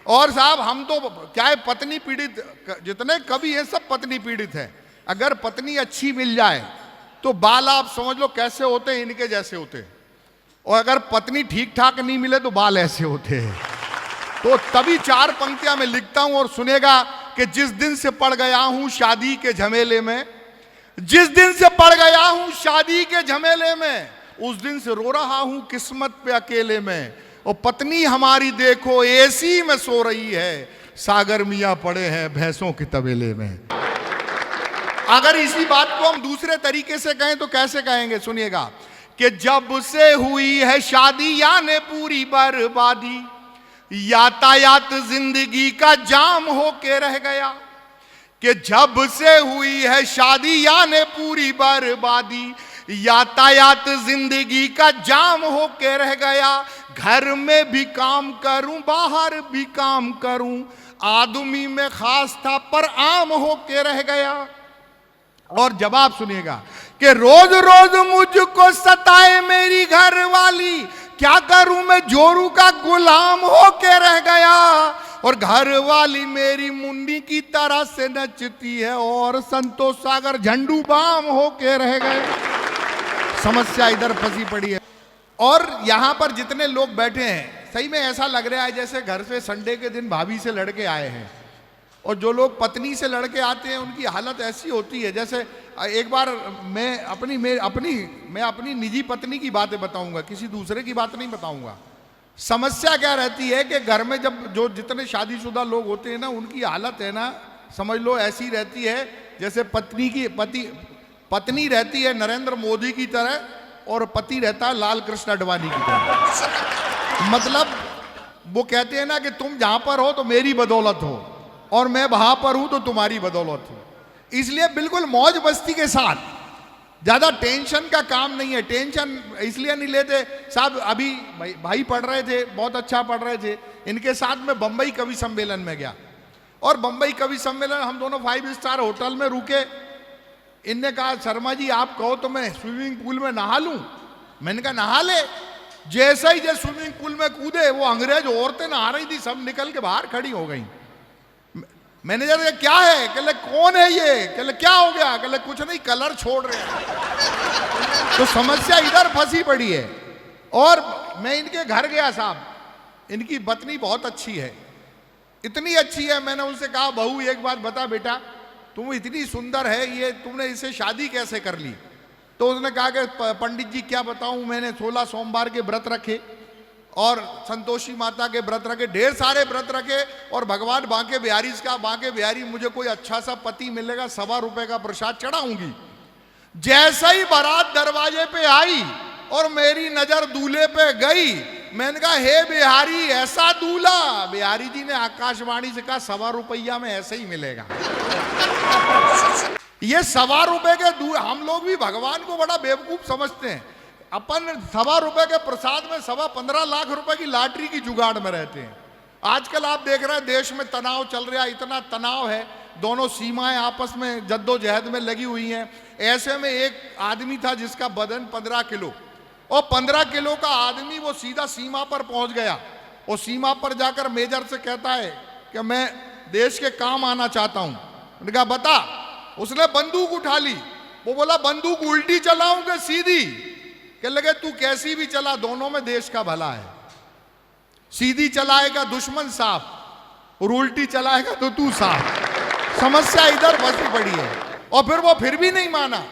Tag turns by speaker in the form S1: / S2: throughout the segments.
S1: और साहब हम तो क्या है, पत्नी पीड़ित, जितने कवि हैं सब पत्नी पीड़ित हैं। अगर पत्नी अच्छी मिल जाए तो बाल आप समझ लो कैसे होते हैं, इनके जैसे होते हैं। और अगर पत्नी ठीक ठाक नहीं मिले तो बाल ऐसे होते हैं। तो तभी 4 पंक्तियां मैं लिखता हूं और सुनेगा कि जिस दिन से पड़ गया हूं शादी के झमेले में, जिस दिन से पड़ गया हूं शादी के झमेले में, उस दिन से रो रहा हूं किस्मत पे अकेले में। और पत्नी हमारी देखो एसी में सो रही है, सागर मियां पड़े हैं भैंसों के तबेले में। अगर इसी बात को हम दूसरे तरीके से कहें तो कैसे कहेंगे, सुनिएगा कि जब से हुई है शादी यानी पूरी बर्बादी, यातायात जिंदगी का जाम होके रह गया। कि जब से हुई है शादी यानी पूरी बर्बादी, यातायात जिंदगी का जाम होके रह गया। घर में भी काम करूं बाहर भी काम करूं, आदमी में खास था पर आम होके रह गया। और जवाब सुनिएगा कि रोज रोज मुझको सताए मेरी घर वाली, क्या करूं मैं जोरू का गुलाम होके रह गया। और घर वाली मेरी मुन्नी की तरह से नचती है और संतोष सागर झंडू बाम होके रह गए। समस्या इधर फंसी पड़ी है। और यहां पर जितने लोग बैठे हैं सही में ऐसा लग रहा है जैसे घर से संडे के दिन भाभी से लड़के आए हैं। और जो लोग पत्नी से लड़के आते हैं उनकी हालत ऐसी होती है जैसे, एक बार मैं अपनी निजी पत्नी की बातें बताऊंगा, किसी दूसरे की बात नहीं बताऊंगा। समस्या क्या रहती है कि घर में जब जो जितने शादीशुदा लोग होते हैं ना, उनकी हालत है ना, समझ लो ऐसी रहती है जैसे पत्नी रहती है नरेंद्र मोदी की तरह और पति रहता है लाल कृष्ण आडवाणी की तरह। मतलब वो कहते हैं ना कि तुम जहां पर हो तो मेरी बदौलत हो और मैं वहां पर हूं तो तुम्हारी बदौलत हो। इसलिए बिल्कुल मौज मस्ती के साथ, ज्यादा टेंशन का काम नहीं है। टेंशन इसलिए नहीं लेते साहब। अभी भाई पढ़ रहे थे, बहुत अच्छा पढ़ रहे थे, इनके साथ में बंबई कवि सम्मेलन में गया। और बंबई कवि सम्मेलन हम दोनों 5 स्टार होटल में रुके। इनने कहा शर्मा जी आप कहो तो मैं स्विमिंग पूल में नहा लूं। मैंने कहा नहा ले। जैसा ही जो स्विमिंग पूल में कूदे, वो अंग्रेज औरतें नहा रही थी, सब निकल के बाहर खड़ी हो गई। मैनेजर ने क्या है, कहले कौन है ये, कहले क्या हो गया, कहले कुछ नहीं कलर छोड़ रहे हैं। तो समस्या इधर फंसी पड़ी है। और मैं इनके घर गया साहब, इनकी पत्नी बहुत अच्छी है, इतनी अच्छी है। मैंने उनसे कहा बहू एक बात बता बेटा, तुम इतनी सुंदर है, ये तुमने इससे शादी कैसे कर ली। तो उसने कहा कि पंडित जी क्या बताऊं, मैंने 16 सोमवार के व्रत रखे और संतोषी माता के व्रत रखे, ढेर सारे व्रत रखे। और भगवान बांके बिहारी का, बांके बिहारी मुझे कोई अच्छा सा पति मिलेगा, 1.25 रुपए का प्रसाद चढ़ाऊंगी। जैसा ही बारात दरवाजे पे आई और मेरी नजर दूल्हे पे गई, मैंने कहा हे बिहारी ऐसा दूल्हा। बिहारी जी ने आकाशवाणी से कहा 1.25 रुपया में ऐसे ही मिलेगा। ये 1.25 रुपए के हम लोग भी भगवान को बड़ा बेवकूफ समझते हैं। अपन 1.25 रुपए के प्रसाद में 15.25 लाख रुपए की लॉटरी की जुगाड़ में रहते हैं। आजकल आप देख रहे हैं देश में तनाव चल रहा है, इतना तनाव है, दोनों सीमाएं आपस में जद्दोजहद में लगी हुई हैं। ऐसे में एक आदमी था जिसका वजन 15 किलो, और 15 किलो का आदमी वो सीधा सीमा पर पहुंच गया। वो सीमा पर जाकर मेजर से कहता है कि मैं देश के काम आना चाहता हूं। मैंने कहा बता। उसने बंदूक उठा ली। वो बोला बंदूक उल्टी चलाऊंगा सीधी। कह लगे तू कैसी भी चला, दोनों में देश का भला है। सीधी चलाएगा दुश्मन साफ और उल्टी चलाएगा तो तू साफ। समस्या इधर फंसी पड़ी है। और फिर वो फिर भी नहीं माना।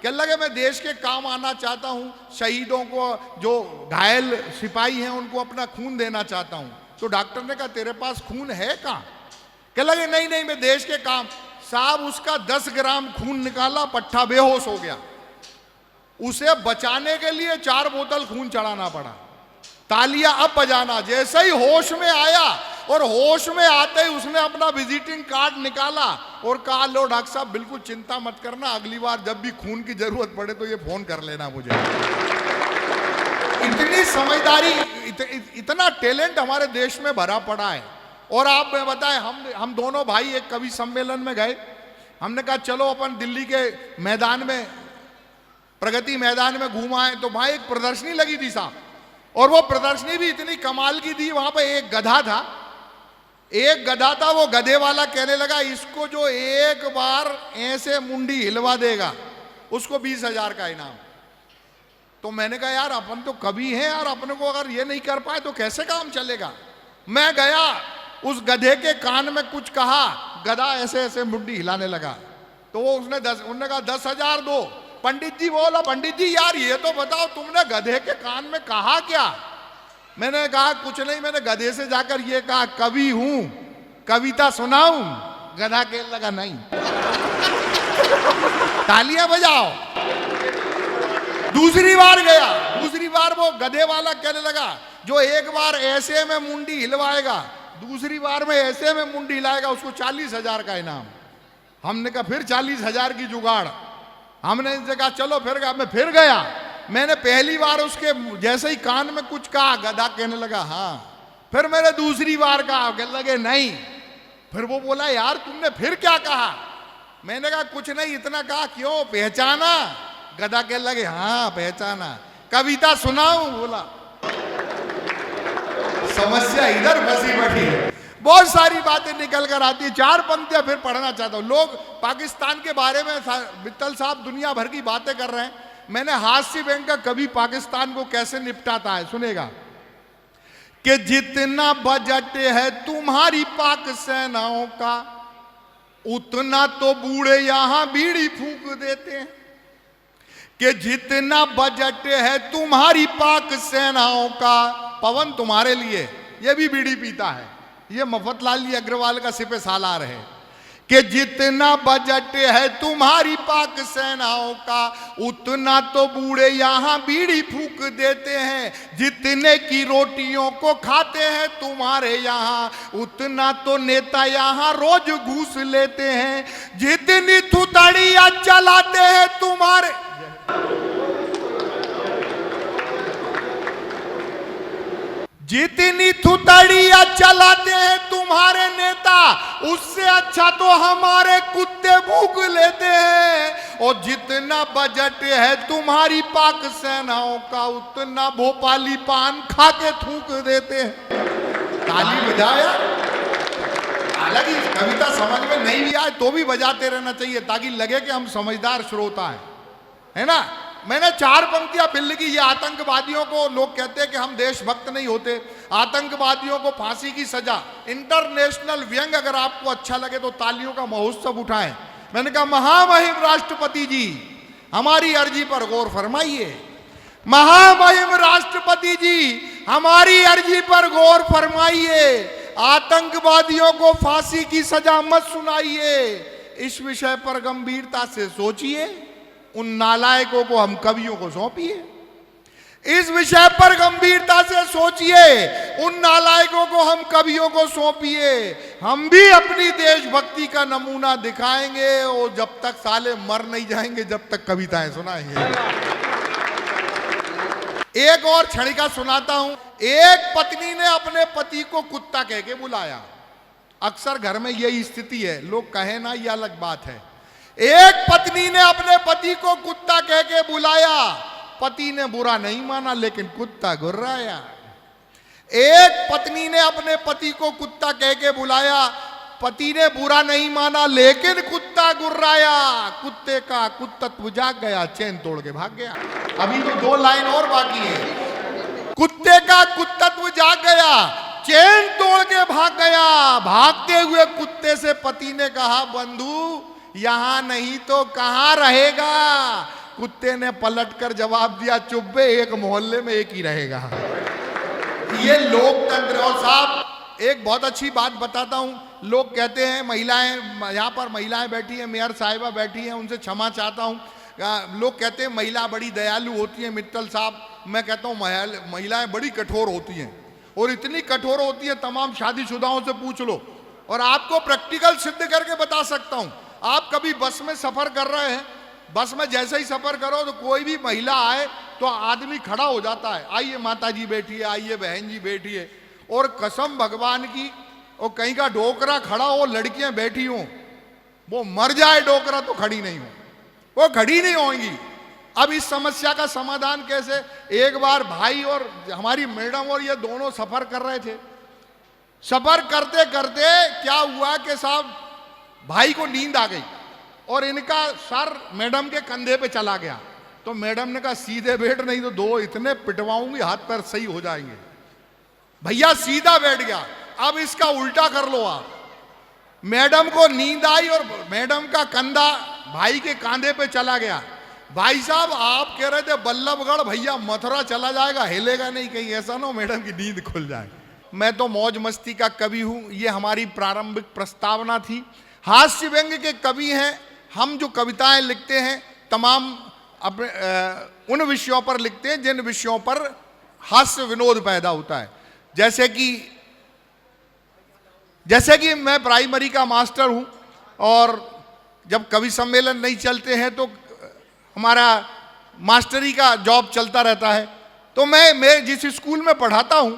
S1: कह लगे मैं देश के काम आना चाहता हूं, शहीदों को, जो घायल सिपाही हैं उनको अपना खून देना चाहता हूं। तो डॉक्टर ने कहा तेरे पास खून है कहां। कह लगे नहीं नहीं मैं देश के काम। साहब उसका 10 ग्राम खून निकाला, पट्टा बेहोश हो गया। उसे बचाने के लिए 4 बोतल खून चढ़ाना पड़ा। तालियां अब बजाना। जैसे ही होश में आया, और होश में आते ही उसने अपना विजिटिंग कार्ड निकाला और कहा लो डॉक्टर साहब बिल्कुल चिंता मत करना, अगली बार जब भी खून की जरूरत पड़े तो ये फोन कर लेना मुझे। इतनी समझदारी, इतना टैलेंट हमारे देश में भरा पड़ा है। और आप मैं बताएं, हम दोनों भाई एक कवि सम्मेलन में गए। हमने कहा चलो अपन दिल्ली के मैदान में, प्रगति मैदान में घूम आए। तो वहां एक प्रदर्शनी लगी थी साहब, और वो प्रदर्शनी भी इतनी कमाल की थी। वहां पे एक गधा था, एक गधा था, वो गधे वाला कहने लगा इसको जो एक बार ऐसे मुंडी हिलवा देगा उसको 20,000 का इनाम। तो मैंने कहा यार अपन तो कवि हैं यार, अपने को अगर ये नहीं कर पाए तो कैसे काम चलेगा। मैं गया, उस गधे के कान में कुछ कहा, गधा ऐसे ऐसे मुंडी हिलाने लगा। तो वो उन्होंने कहा 10,000 दो। पंडित जी बोला, पंडित जी यार ये तो बताओ तुमने गधे के कान में कहा क्या। मैंने कहा कुछ नहीं, मैंने गधे से जाकर ये कहा कवि हूं, कविता सुनाऊं। गधा कहने लगा नहीं। तालियां बजाओ। दूसरी बार गया, दूसरी बार वो गधे वाला कहने लगा जो एक बार ऐसे में मुंडी हिलवाएगा, दूसरी बार में ऐसे में मुंडी हिलाएगा उसको 40,000 का इनाम। हमने कहा फिर 40,000 की जुगाड़। हमने इनसे कहा चलो फिर गया। मैंने पहली बार उसके जैसे ही कान में कुछ कहा, गधा कहने लगा हाँ। फिर मैंने दूसरी बार कहा, कहने लगे नहीं। फिर वो बोला यार तुमने फिर क्या कहा। मैंने कहा कुछ नहीं, इतना कहा क्यों, पहचाना। गधा कहने लगे हाँ पहचाना। कविता सुनाऊं, बोला। समस्या इधर फंसी बैठी है। बहुत सारी बातें निकल कर आती है। 4 पंक्तियां फिर पढ़ना चाहता हूं। लोग पाकिस्तान के बारे में मित्तल साहब दुनिया भर की बातें कर रहे हैं। मैंने हास्य बैंक का कभी पाकिस्तान को कैसे निपटाता है सुनेगा कि जितना बजट है तुम्हारी पाक सेनाओं का उतना तो बूढ़े यहां बीड़ी फूंक देते हैं। कि जितना बजट है तुम्हारी पाक सेनाओं का, पवन तुम्हारे लिए, ये भी बीड़ी पीता है, ये मफतलाल जी अग्रवाल का सिपे सालार है। कि जितना बजट है तुम्हारी पाक सेनाओं का उतना तो बूढ़े यहां बीड़ी फूंक देते हैं। जितने की रोटियों को खाते हैं तुम्हारे यहां उतना तो नेता यहां रोज घूस लेते हैं। जितनी थुतड़ियां चलाते हैं तुम्हारे, जितनी थुतड़ियां चलाते हैं तुम्हारे नेता उससे अच्छा तो हमारे कुत्ते भूख लेते हैं। और जितना बजट है तुम्हारी पाक सेनाओं का उतना भोपाली पान खा के थूक देते हैं। ताली बजाया। हालांकि कविता समझ में नहीं भी आए तो भी बजाते रहना चाहिए ताकि लगे कि हम समझदार श्रोता है ना। मैंने 4 पंक्तियां फिर लिखी। ये आतंकवादियों को, लोग कहते हैं कि हम देशभक्त नहीं होते, आतंकवादियों को फांसी की सजा, इंटरनेशनल व्यंग अगर आपको अच्छा लगे तो तालियों का महोत्सव उठाएं। मैंने कहा महामहिम राष्ट्रपति जी हमारी अर्जी पर गौर फरमाइए। महामहिम राष्ट्रपति जी हमारी अर्जी पर गौर फरमाइए। आतंकवादियों को फांसी की सजा मत सुनाइए। इस विषय पर गंभीरता से सोचिए। उन नालायकों को हम कवियों को सौंपिए। इस विषय पर गंभीरता से सोचिए। उन नालायकों को हम कवियों को सौंपिए। हम भी अपनी देशभक्ति का नमूना दिखाएंगे और जब तक साले मर नहीं जाएंगे जब तक कविताएं सुनाएंगे। एक और क्षणिका सुनाता हूं। एक पत्नी ने अपने पति को कुत्ता कह के बुलाया। अक्सर घर में यही स्थिति है, लोग कहे ना ये अलग बात है। एक पत्नी ने अपने पति को कुत्ता कह के बुलाया। पति ने बुरा नहीं माना लेकिन कुत्ता गुर्राया। एक पत्नी ने अपने पति को कुत्ता कह के बुलाया। पति ने बुरा नहीं माना लेकिन कुत्ता गुर्राया। कुत्ते का कुत्तत्व जाग गया, चैन तोड़ के भाग गया। अभी तो 2 लाइन और बाकी है। कुत्ते का कुत्तत्व जाग गया, चैन तोड़ के भाग गया। भागते हुए कुत्ते से पति ने कहा बंधु यहां नहीं तो कहां रहेगा। कुत्ते ने पलटकर जवाब दिया चुप बे, एक मोहल्ले में एक ही रहेगा। ये लोकतंत्र। और साहब एक बहुत अच्छी बात बताता हूं। लोग कहते हैं महिलाएं, यहां पर महिलाएं बैठी हैं, मेयर साहिबा बैठी हैं, उनसे क्षमा चाहता हूं। लोग कहते हैं महिला बड़ी दयालु होती है। मित्तल साहब मैं कहता हूं महिलाएं बड़ी कठोर होती हैं और इतनी कठोर होती है तमाम शादीशुदाओं से पूछ लो। और आपको प्रैक्टिकल सिद्ध करके बता सकता हूं। आप कभी बस में सफर कर रहे हैं, बस में जैसे ही सफर करो तो कोई भी महिला आए तो आदमी खड़ा हो जाता है, आइए माता जी बैठी है, आइए बहन जी बैठी है। और कसम भगवान की, और कहीं का डोकरा खड़ा हो, लड़कियां बैठी हों, वो मर जाए डोकरा तो खड़ी नहीं हो, वो खड़ी नहीं होंगी। अब इस समस्या का समाधान कैसे। एक बार भाई और हमारी मैडम और ये दोनों सफर कर रहे थे। सफर करते करते क्या हुआ कि साहब भाई को नींद आ गई और इनका सर मैडम के कंधे पे चला गया। तो मैडम ने कहा सीधे बैठ, नहीं तो दो इतने पिटवाऊंगी हाथ पैर सही हो जाएंगे। भैया सीधा बैठ गया। अब इसका उल्टा कर लो आप। मैडम को नींद आई और मैडम का कंधा भाई के कांधे पे चला गया। भाई साहब आप कह रहे थे बल्लभगढ़, भैया मथुरा चला जाएगा, हिलेगा नहीं, कहीं ऐसा ना हो मैडम की नींद खुल जाए। मैं तो मौज मस्ती का कवि हूं, ये हमारी प्रारंभिक प्रस्तावना थी। हास्य व्यंग्य के कवि हैं हम। जो कविताएं लिखते हैं तमाम अपने उन विषयों पर लिखते हैं जिन विषयों पर हास्य विनोद पैदा होता है। जैसे कि मैं प्राइमरी का मास्टर हूं और जब कवि सम्मेलन नहीं चलते हैं तो हमारा मास्टरी का जॉब चलता रहता है। तो मैं जिस स्कूल में पढ़ाता हूं,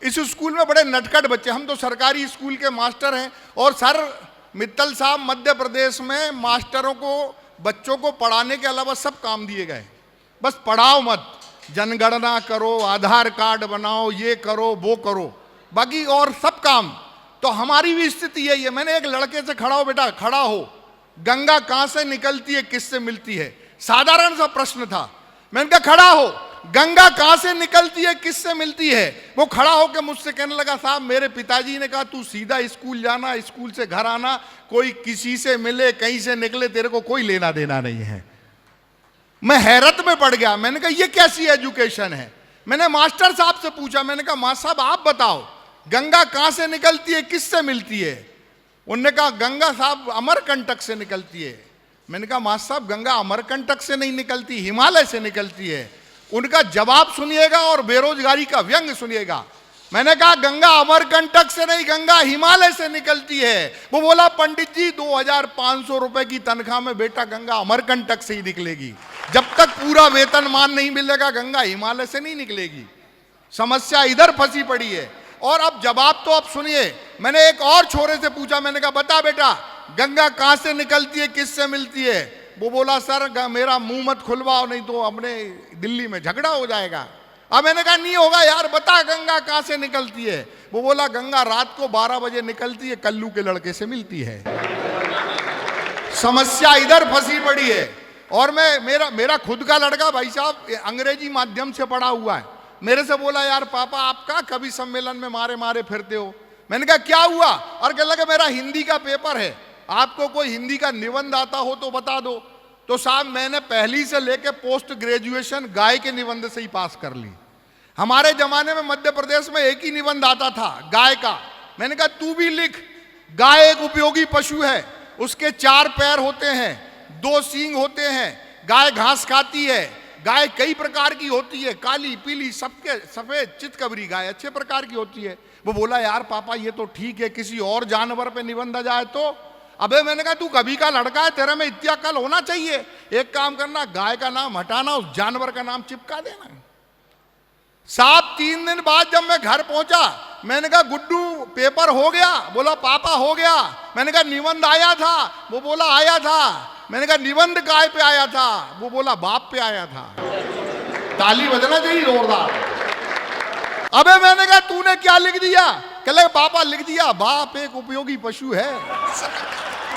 S1: इस स्कूल में बड़े नटखट बच्चे, हम तो सरकारी स्कूल के मास्टर हैं और सर मित्तल साहब मध्य प्रदेश में मास्टरों को, बच्चों को पढ़ाने के अलावा सब काम दिए गए। बस पढ़ाओ मत, जनगणना करो, आधार कार्ड बनाओ, ये करो वो करो, बाकी और सब काम। तो हमारी भी स्थिति यही है। मैंने एक लड़के से खड़ा हो, बेटा खड़ा हो, गंगा कहां से निकलती है, किससे मिलती है? साधारण सा प्रश्न था। मैंने कहा खड़ा हो, गंगा कहां से निकलती है, किससे मिलती है? वो खड़ा होकर मुझसे कहने लगा साहब मेरे पिताजी ने कहा तू सीधा स्कूल जाना, स्कूल से घर आना, कोई किसी से मिले कहीं से निकले तेरे को कोई लेना देना नहीं है। मैं हैरत में पड़ गया। मैंने कहा ये कैसी एजुकेशन है? मैंने मास्टर साहब से पूछा, मैंने कहा मास्टर साहब आप बताओ गंगा कहां से निकलती है, किससे मिलती है? उन्होंने कहा गंगा साहब अमरकंटक से निकलती है। मैंने कहा मास्टर साहब गंगा अमरकंटक से नहीं निकलती, हिमालय से निकलती है। उनका जवाब सुनिएगा और बेरोजगारी का व्यंग सुनिएगा। मैंने कहा गंगा अमरकंटक से नहीं, गंगा हिमालय से निकलती है। वो बोला पंडित जी 2500 रुपए की तनख्वाह में बेटा गंगा अमरकंटक से ही निकलेगी, जब तक पूरा वेतनमान नहीं मिलेगा गंगा हिमालय से नहीं निकलेगी। समस्या इधर फंसी पड़ी है। और अब जवाब तो अब सुनिए। मैंने एक और छोरे से पूछा, मैंने कहा बता बेटा गंगा कहां से निकलती है, किससे मिलती है? वो बोला सर मेरा मुंह मत खुलवाओ नहीं तो अपने दिल्ली में झगड़ा हो जाएगा। अब मैंने कहा नहीं होगा यार, बता गंगा कहां से निकलती है? वो बोला गंगा रात को 12 बजे निकलती है, कल्लू के लड़के से मिलती है। समस्या इधर फंसी पड़ी है। और मेरा खुद का लड़का भाई साहब अंग्रेजी माध्यम से पढ़ा हुआ है, मेरे से बोला यार पापा आप का कवि सम्मेलन में मारे मारे फिरते हो? मैंने कहा क्या हुआ? और कहने लगा मेरा हिंदी का पेपर है, आपको कोई हिंदी का निबंध आता हो तो बता दो। तो साहब मैंने पहली से लेकर पोस्ट ग्रेजुएशन गाय के निबंध से ही पास कर ली। हमारे जमाने में मध्य प्रदेश में एक ही निबंध आता था, गाय का। मैंने कहा तू भी लिख। गाय एक उपयोगी पशु है, उसके 4 पैर होते हैं, 2 सींग होते हैं, गाय घास खाती है, गाय कई प्रकार की होती है, काली पीली सबके सफेद चितकबरी गाय अच्छे प्रकार की होती है। वो बोला यार पापा ये तो ठीक है, किसी और जानवर पे निबंध आ जाए तो? अबे मैंने कहा तू कभी का लड़का है, तेरे में इतना अकल होना चाहिए। एक काम करना, गाय का नाम हटाना, उस जानवर का नाम चिपका देना। साहब 3 दिन बाद जब मैं घर पहुंचा, मैंने कहा गुड्डू पेपर हो गया? बोला पापा हो गया। मैंने कहा निबंध आया था? वो बोला आया था। मैंने कहा निबंध गाय पे आया था? वो बोला बाप पे आया था। ताली बजना चाहिए जोरदार। अबे मैंने कहा तूने क्या लिख दिया? कहले पापा लिख दिया बाप एक उपयोगी पशु है,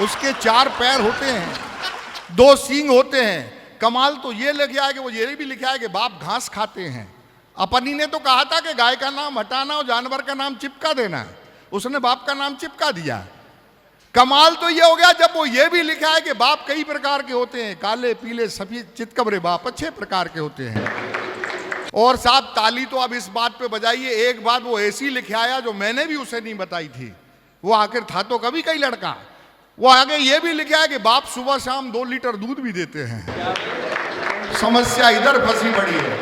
S1: उसके 4 पैर होते हैं, 2 सींग होते हैं। कमाल तो ये लिखा है कि वो ये भी लिखा है कि बाप घास खाते हैं। अपनी ने तो कहा था कि गाय का नाम हटाना और जानवर का नाम चिपका देना, उसने बाप का नाम चिपका दिया। कमाल तो ये हो गया जब वो ये भी लिखा है कि बाप कई प्रकार के होते हैं, काले पीले सफेद चितकबरे बाप अच्छे प्रकार के होते हैं। और साहब ताली तो अब इस बात पे बजाइए, एक बात वो ऐसी लिखाया जो मैंने भी उसे नहीं बताई थी। वो आखिर था तो कभी कई लड़का। वो आगे ये भी लिखा है कि बाप सुबह शाम 2 लीटर दूध भी देते हैं। समस्या इधर फंसी पड़ी है।